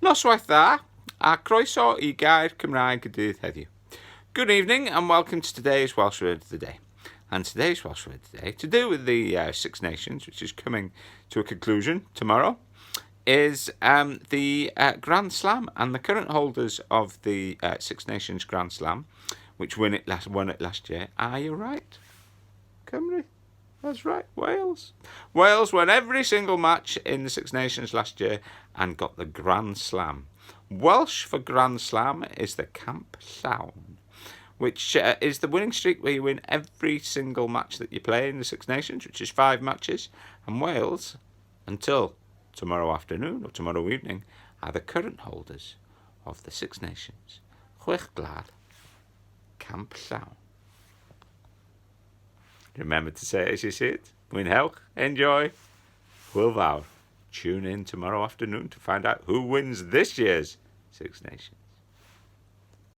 Noswaith dda, a croeso I Gair Cymraeg y Dydd heddiw. Good evening and welcome to today's Welsh Word of the Day. And today's Welsh Word of the Day, to do with the Six Nations, which is coming to a conclusion tomorrow, is the Grand Slam. And the current holders of the Six Nations Grand Slam, which won it last year, are you right? Cymru. That's right, Wales. Wales won every single match in the Six Nations last year and got the Grand Slam. Welsh for Grand Slam is the Camp Llawn, which is the winning streak where you win every single match that you play in the Six Nations, which is 5 matches. And Wales, until tomorrow afternoon or tomorrow evening, are the current holders of the Six Nations. Chwech glad, Camp Llawn. Remember to say it as you see it. Mwynhewch, enjoy. Hwyl fawr. Tune in tomorrow afternoon to find out who wins this year's Six Nations.